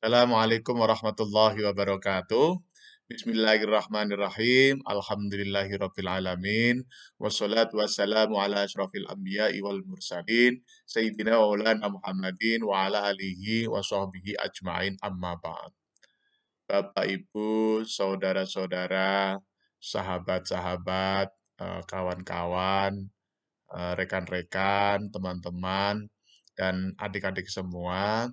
Assalamualaikum warahmatullahi wabarakatuh. Bismillahirrahmanirrahim. Alhamdulillahirabbil alamin. Wassalatu wassalamu ala asyrafil anbiya'i wal mursalin sayyidina wa maulana Muhammadin wa ala alihi wa sahbihi ajmain amma ba'd. Bapak, Ibu, saudara-saudara, sahabat-sahabat, kawan-kawan, rekan-rekan, teman-teman, dan adik-adik semua.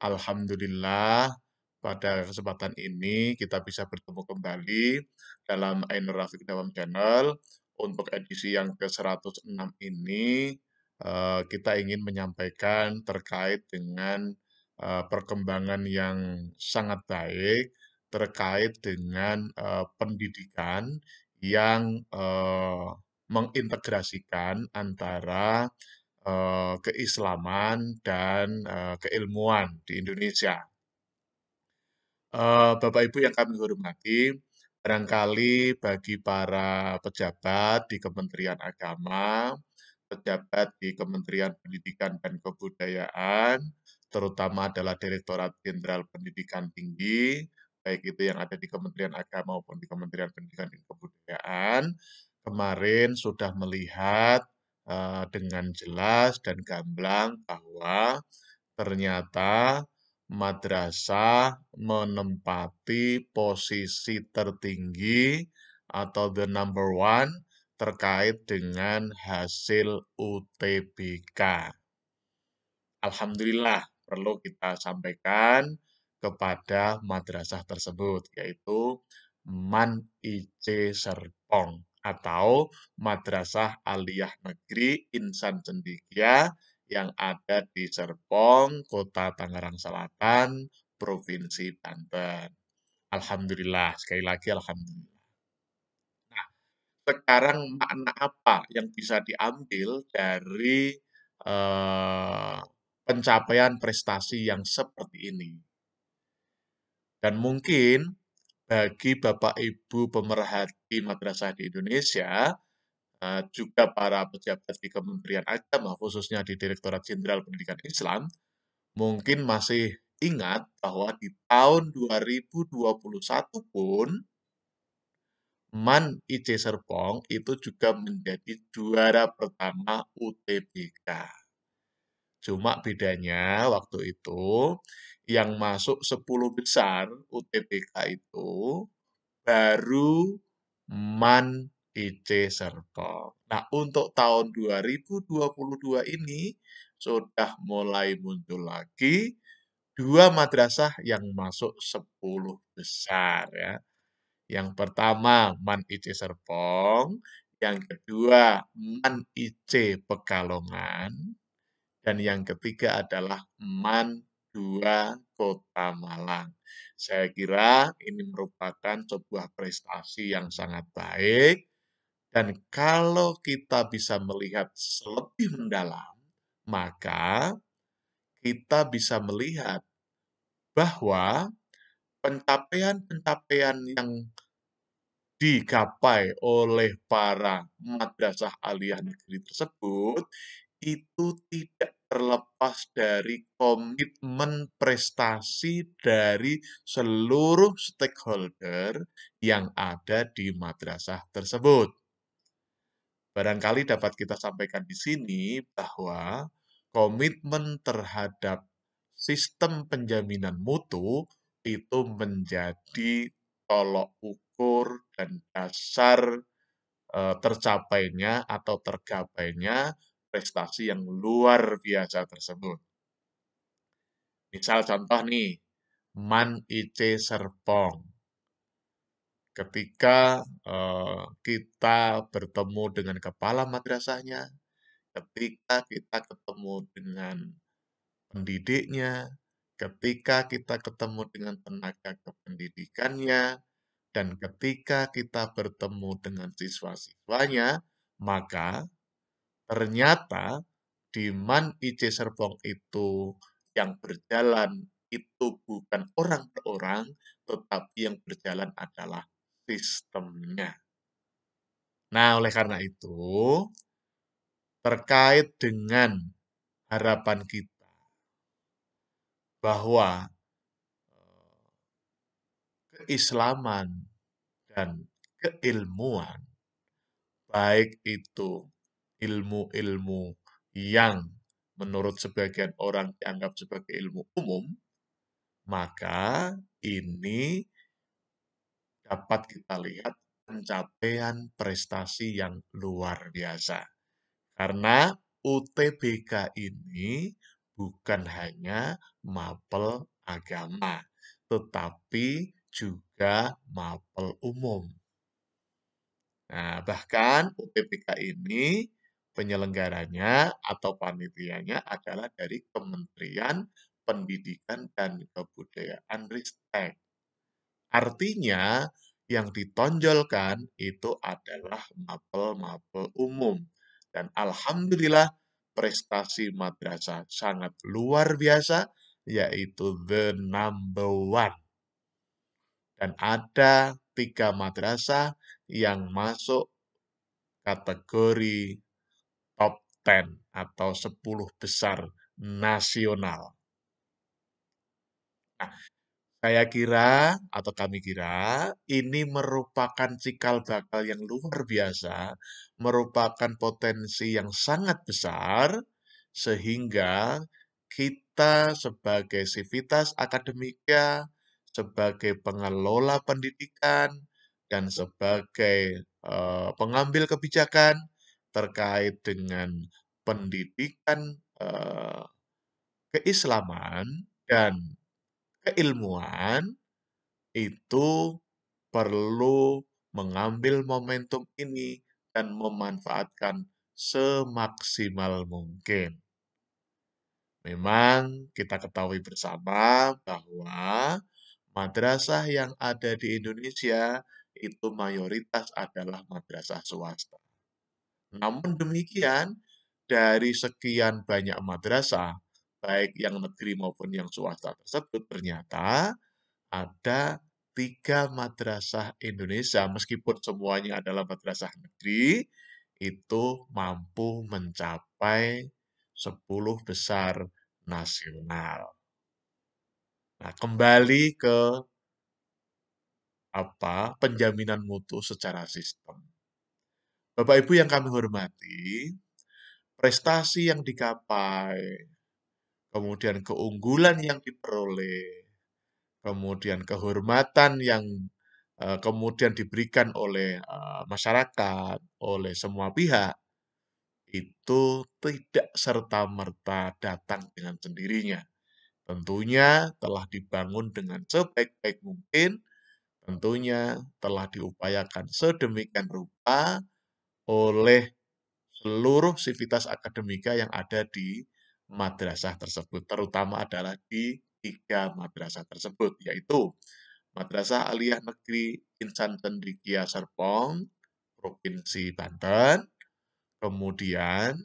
Alhamdulillah, pada kesempatan ini kita bisa bertemu kembali dalam Ainur Rafiq Dawam Channel. Untuk edisi yang ke-106 ini, kita ingin menyampaikan terkait dengan perkembangan yang sangat baik terkait dengan pendidikan yang mengintegrasikan antara keislaman dan keilmuan di Indonesia. Bapak Ibu yang kami hormati, barangkali bagi para pejabat di Kementerian Agama, pejabat di Kementerian Pendidikan dan Kebudayaan, terutama adalah Direktorat Jenderal Pendidikan Tinggi, baik itu yang ada di Kementerian Agama maupun di Kementerian Pendidikan dan Kebudayaan, kemarin sudah melihat dengan jelas dan gamblang bahwa ternyata madrasah menempati posisi tertinggi atau the number one terkait dengan hasil UTBK. Alhamdulillah, perlu kita sampaikan kepada madrasah tersebut, yaitu MAN IC Serpong atau Madrasah Aliyah Negeri Insan Cendekia yang ada di Serpong, Kota Tangerang Selatan, Provinsi Banten. Alhamdulillah, sekali lagi alhamdulillah. Nah, sekarang makna apa yang bisa diambil dari eh, pencapaian prestasi yang seperti ini? Dan mungkin bagi Bapak Ibu pemerhati madrasah di Indonesia, juga para pejabat di Kementerian Agama, khususnya di Direktorat Jenderal Pendidikan Islam, mungkin masih ingat bahwa di tahun 2021 pun MAN IC Serpong itu juga menjadi juara pertama UTBK. Cuma bedanya waktu itu yang masuk 10 besar UTBK itu baru MAN IC Serpong. Nah, untuk tahun 2022 ini sudah mulai muncul lagi dua madrasah yang masuk 10 besar ya. Yang pertama MAN IC Serpong, yang kedua MAN IC Pekalongan, dan yang ketiga adalah MAN 2 Kota Malang. Saya kira ini merupakan sebuah prestasi yang sangat baik, dan kalau kita bisa melihat lebih mendalam, maka kita bisa melihat bahwa pencapaian-pencapaian yang digapai oleh para madrasah aliyah negeri tersebut itu tidak terlepas dari komitmen prestasi dari seluruh stakeholder yang ada di madrasah tersebut. Barangkali dapat kita sampaikan di sini bahwa komitmen terhadap sistem penjaminan mutu itu menjadi tolok ukur dan dasar tercapainya atau tergapainya prestasi yang luar biasa tersebut. Misal contoh nih, MAN IC Serpong. Ketika kita bertemu dengan kepala madrasahnya, ketika kita ketemu dengan pendidiknya, ketika kita ketemu dengan tenaga kependidikannya, dan ketika kita bertemu dengan siswa-siswanya, maka ternyata di MAN IC Serpong itu yang berjalan itu bukan orang per orang, tetapi yang berjalan adalah sistemnya. Nah, oleh karena itu, terkait dengan harapan kita bahwa keislaman dan keilmuan, baik itu ilmu-ilmu yang menurut sebagian orang dianggap sebagai ilmu umum, maka ini dapat kita lihat pencapaian prestasi yang luar biasa. Karena UTBK ini bukan hanya mapel agama, tetapi juga mapel umum. Nah, bahkan UTBK ini penyelenggaranya atau panitianya adalah dari Kementerian Pendidikan dan Kebudayaan Ristek. Artinya, yang ditonjolkan itu adalah mapel-mapel umum. Dan alhamdulillah prestasi madrasah sangat luar biasa, yaitu the number one. Dan ada 3 madrasah yang masuk kategori top 10 atau 10 besar nasional. Nah, saya kira atau kami kira ini merupakan cikal bakal yang luar biasa, merupakan potensi yang sangat besar, sehingga kita sebagai sivitas akademika, sebagai pengelola pendidikan, dan sebagai pengambil kebijakan terkait dengan pendidikan keislaman dan keilmuan itu perlu mengambil momentum ini dan memanfaatkan semaksimal mungkin. Memang kita ketahui bersama bahwa madrasah yang ada di Indonesia itu mayoritas adalah madrasah swasta. Namun demikian, dari sekian banyak madrasah, baik yang negeri maupun yang swasta tersebut, ternyata ada 3 madrasah Indonesia, meskipun semuanya adalah madrasah negeri, itu mampu mencapai 10 besar nasional. Nah, kembali ke penjaminan mutu secara sistem. Bapak Ibu yang kami hormati, prestasi yang dicapai, kemudian keunggulan yang diperoleh, kemudian kehormatan yang kemudian diberikan oleh masyarakat, oleh semua pihak, itu tidak serta-merta datang dengan sendirinya. Tentunya telah dibangun dengan sebaik-baik mungkin, tentunya telah diupayakan sedemikian rupa oleh seluruh sivitas akademika yang ada di madrasah tersebut, terutama adalah di 3 madrasah tersebut, yaitu Madrasah Aliyah Negeri Insan Cendekia Serpong, Provinsi Banten, kemudian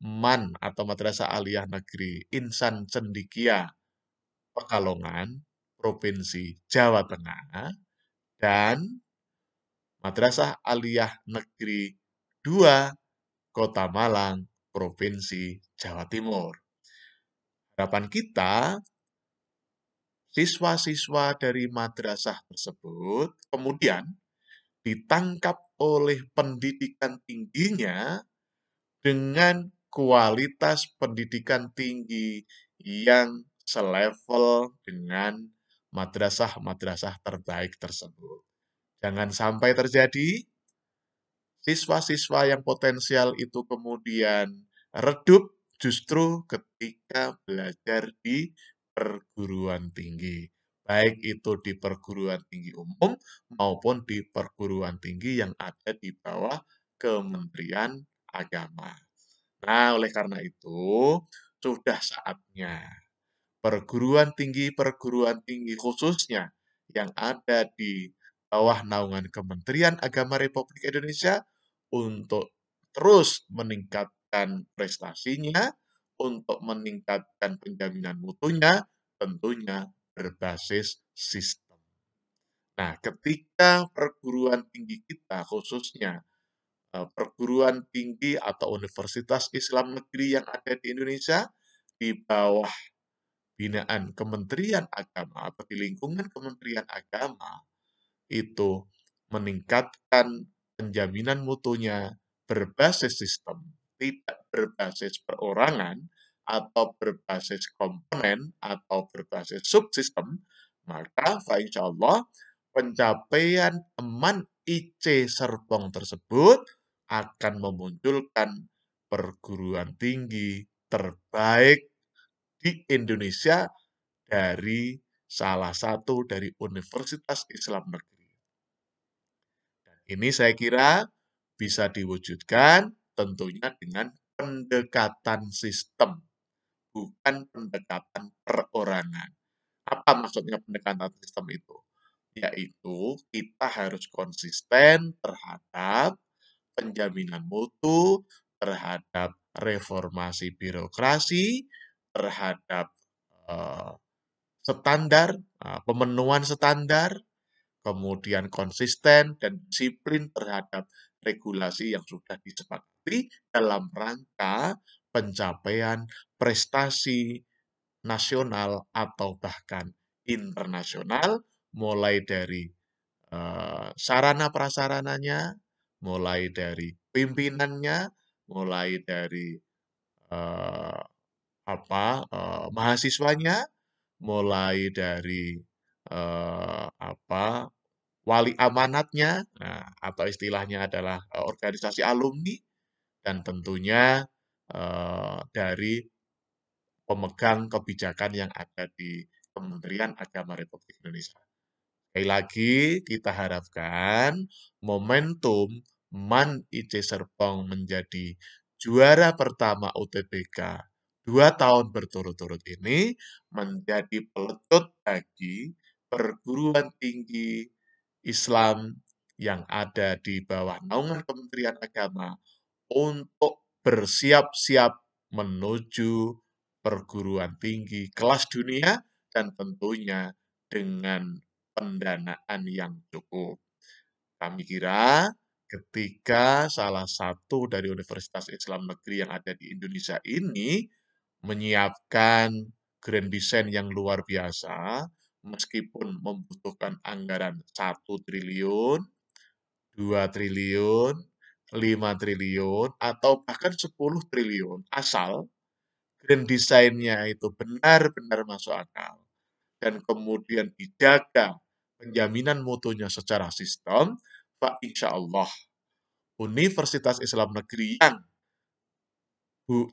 MAN atau Madrasah Aliyah Negeri Insan Cendekia Pekalongan, Provinsi Jawa Tengah, dan Madrasah Aliyah Negeri 2 Kota Malang, Provinsi Jawa Timur. Harapan kita, siswa-siswa dari madrasah tersebut kemudian ditangkap oleh pendidikan tingginya dengan kualitas pendidikan tinggi yang selevel dengan madrasah-madrasah terbaik tersebut. Jangan sampai terjadi siswa-siswa yang potensial itu kemudian redup justru ketika belajar di perguruan tinggi. Baik itu di perguruan tinggi umum maupun di perguruan tinggi yang ada di bawah Kementerian Agama. Nah, oleh karena itu, sudah saatnya perguruan tinggi khususnya yang ada di bawah naungan Kementerian Agama Republik Indonesia untuk terus meningkatkan prestasinya, untuk meningkatkan penjaminan mutunya, tentunya berbasis sistem. Nah, ketika perguruan tinggi kita khususnya perguruan tinggi atau universitas Islam negeri yang ada di Indonesia di bawah binaan Kementerian Agama atau di lingkungan Kementerian Agama itu meningkatkan penjaminan mutunya berbasis sistem, tidak berbasis perorangan atau berbasis komponen atau berbasis subsistem, maka insya Allah pencapaian eman IC Serpong tersebut akan memunculkan perguruan tinggi terbaik di Indonesia dari salah satu dari Universitas Islam Negeri. Dan ini saya kira bisa diwujudkan tentunya dengan pendekatan sistem, bukan pendekatan perorangan. Apa maksudnya pendekatan sistem itu? Yaitu kita harus konsisten terhadap penjaminan mutu, terhadap reformasi birokrasi, terhadap eh, standar, pemenuhan standar, kemudian konsisten dan disiplin terhadap regulasi yang sudah disepakati dalam rangka pencapaian prestasi nasional atau bahkan internasional, mulai dari sarana prasarananya, mulai dari pimpinannya, mulai dari eh, mahasiswanya, mulai dari wali amanatnya, nah, atau istilahnya adalah organisasi alumni, dan tentunya dari pemegang kebijakan yang ada di Kementerian Agama Republik Indonesia. Sekali lagi, kita harapkan momentum MAN IC Serpong menjadi juara pertama UTBK 2 tahun berturut-turut ini menjadi pelecut bagi perguruan tinggi Islam yang ada di bawah naungan Kementerian Agama untuk bersiap-siap menuju perguruan tinggi kelas dunia dan tentunya dengan pendanaan yang cukup. Kami kira ketika salah satu dari Universitas Islam Negeri yang ada di Indonesia ini menyiapkan grand design yang luar biasa, meskipun membutuhkan anggaran 1 triliun, 2 triliun, 5 triliun, atau bahkan 10 triliun, asal grand design-nya itu benar-benar masuk akal dan kemudian dijaga penjaminan mutunya secara sistem, Pak insya Allah Universitas Islam Negeri yang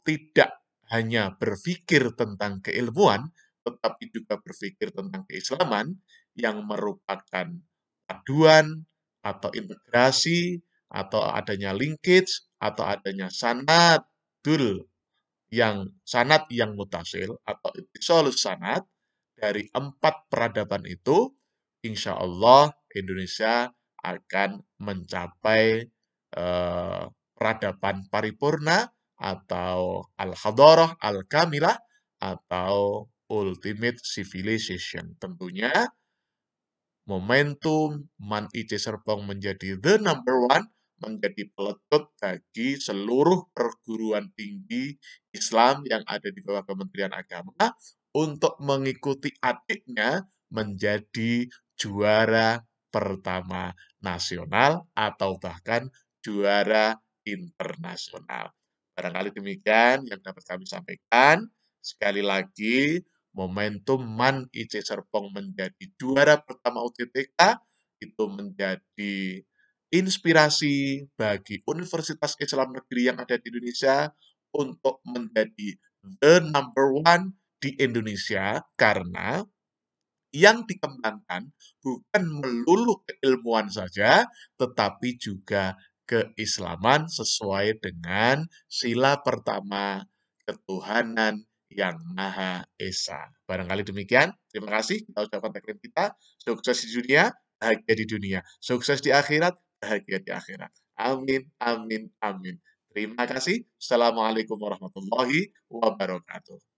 tidak hanya berpikir tentang keilmuan, tetapi juga berpikir tentang keislaman yang merupakan paduan atau integrasi atau adanya linkage atau adanya sanad yang mutasil atau ittisalus sanad dari 4 peradaban itu, insya Allah Indonesia akan mencapai peradaban paripurna atau al-hadarah al-kamilah atau ultimate civilization. Tentunya momentum MAN IC Serpong menjadi the number one, menjadi pelecut bagi seluruh perguruan tinggi Islam yang ada di bawah Kementerian Agama untuk mengikuti adiknya menjadi juara pertama nasional atau bahkan juara internasional. Barangkali demikian yang dapat kami sampaikan. Sekali lagi, momentum MAN IC Serpong menjadi juara pertama UTBK itu menjadi inspirasi bagi Universitas Islam Negeri yang ada di Indonesia untuk menjadi the number one di Indonesia karena yang dikembangkan bukan melulu keilmuan saja, tetapi juga keislaman sesuai dengan sila pertama ketuhanan yang Maha Esa. Barangkali demikian. Terima kasih. Kita ucapkan tagline kita. Sukses di dunia, bahagia di dunia. Sukses di akhirat, bahagia di akhirat. Amin, amin, amin. Terima kasih. Assalamualaikum warahmatullahi wabarakatuh.